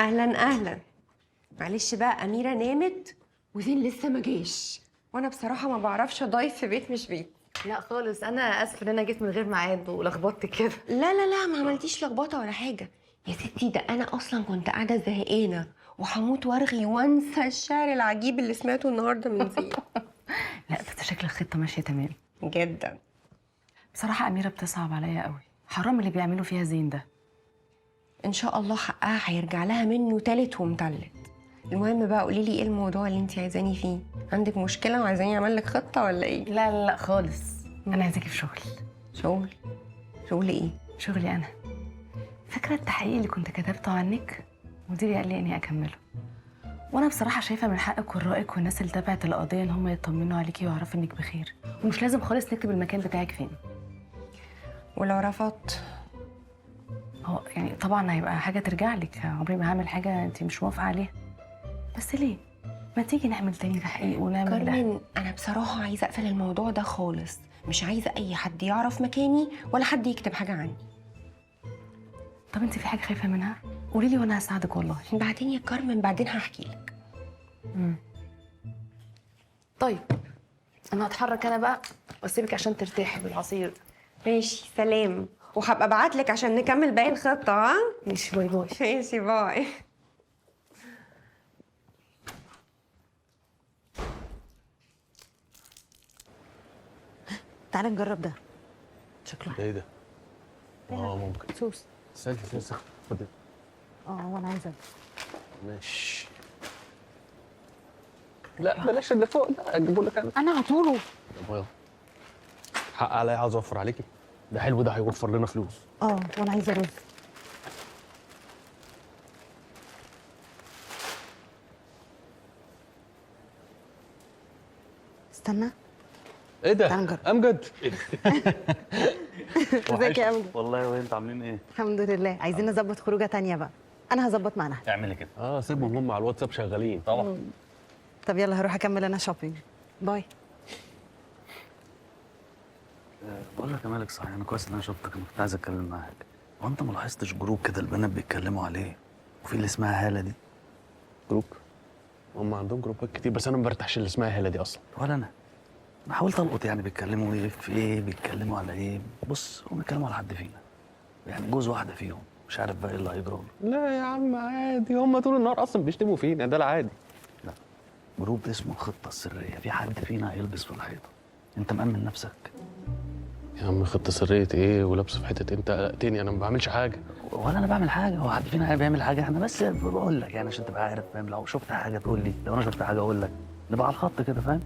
اهلا اهلا. معلش بقى، اميره نامت وزين لسه ما جاش، وانا بصراحه ما بعرفش اضيف في بيت مش بيت. لا خالص، انا اسفه ان انا جيت من غير ميعاد ولخبطت كده. لا لا لا، ما عملتيش لخبطه ولا حاجه يا ستي، ده انا اصلا كنت قاعده زهقانه وهموت وارغي وانسى الشعر العجيب اللي سمعته النهارده من زين. لا ده شكل الخطه ماشيه تمام. جدا. بصراحه اميره بتصعب عليا قوي، حرام اللي بيعملوا فيها زين ده. ان شاء الله حقها هيرجع لها منه تالت ومتلت. المهم بقى، قولي لي ايه الموضوع اللي انت عايزاني فيه؟ عندك مشكله وعايزاني اعمل لك خطه ولا ايه؟ لا لا لا خالص، انا عايزاكي في شغل. شغل؟ شغل ايه؟ شغلي انا. فاكره التحقيق اللي كنت كتبته عنك؟ مديري قال لي اني اكمله، وانا بصراحه شايفه من حق قرائك والناس اللي تابعت القضيه ان هم يطمنوا عليكي ويعرفوا انك بخير، ومش لازم خالص نكتب المكان بتاعك فين. ولو رفضت؟ هو يعني طبعا هيبقى حاجه ترجع لك، عمري ما هعمل حاجه انت مش موافقه عليها. بس ليه ما تيجي نعمل تاني تحقيق ونعمل ده؟ كارمن، انا بصراحه عايزه اقفل الموضوع ده خالص، مش عايزه اي حد يعرف مكاني ولا حد يكتب حاجه عني. طب انت في حاجه خايفه منها؟ قولي لي وانا هساعدك والله. بعدين يا كارمن، بعدين هحكي لك. طيب انا هتحرك انا بقى واسيبك عشان ترتاحي بالعصير ده. ماشي، سلام. وهبقى ابعت لك عشان نكمل باقي الخطه، ها؟ ماشي، باي باي. ماشي، باي. تعالى نجرب ده. شكله ايه ده؟ ممكن. سوس. استني خد. وانا عايزه. ماشي. لا بلاش اللي فوق ده، اجيبه لك انا هطوله. طب يلا. حق عليا، عاوز اوفر عليكي. ده حلو، ده هيوفر لنا فلوس. وانا عايزه رز. استنى. ايه ده؟ تعال نجرب. امجد. ازيك يا امجد؟ والله وانت عاملين ايه؟ الحمد لله. عايزين نظبط خروجه تانية بقى. انا هظبط معانا. اعملي كده. سيبهم هم على الواتساب شغالين. طبعا. طب يلا هروح اكمل انا شوبينج. باي. بقول لك يا مالك، صحيح انا كويس ان انا شفتك، انا كنت عايز اتكلم معاك. هو انت ما لاحظتش جروب كده البنات بيتكلموا عليه وفي اللي اسمها هاله دي؟ جروب؟ هم عندهم جروبات كتير، بس انا ما برتاحش اللي اسمها هاله دي اصلا. ولا انا حاولت القط يعني بيتكلموا ايه في ايه، بيتكلموا على ايه. بص هم بيتكلموا على حد فينا، يعني جوز واحده فيهم، مش عارف بقى ايه اللي هيجرى له. لا يا عم عادي، هم طول النهار اصلا بيشتموا فينا، ده العادي. لا، جروب اسمه الخطه السريه، في حد فينا هيلبس في الحيطه. انت مأمن نفسك؟ يا عم خطه سريه ايه ولابس في حته؟ انت قلقتني، انا ما بعملش حاجه. ولا انا بعمل حاجه، هو حد فينا بيعمل حاجه؟ احنا بس بقول لك يعني عشان تبقى عارف، فاهم؟ لو شفت حاجه تقول لي، لو انا شفت حاجه اقول لك، نبقى على الخط كده، فاهم؟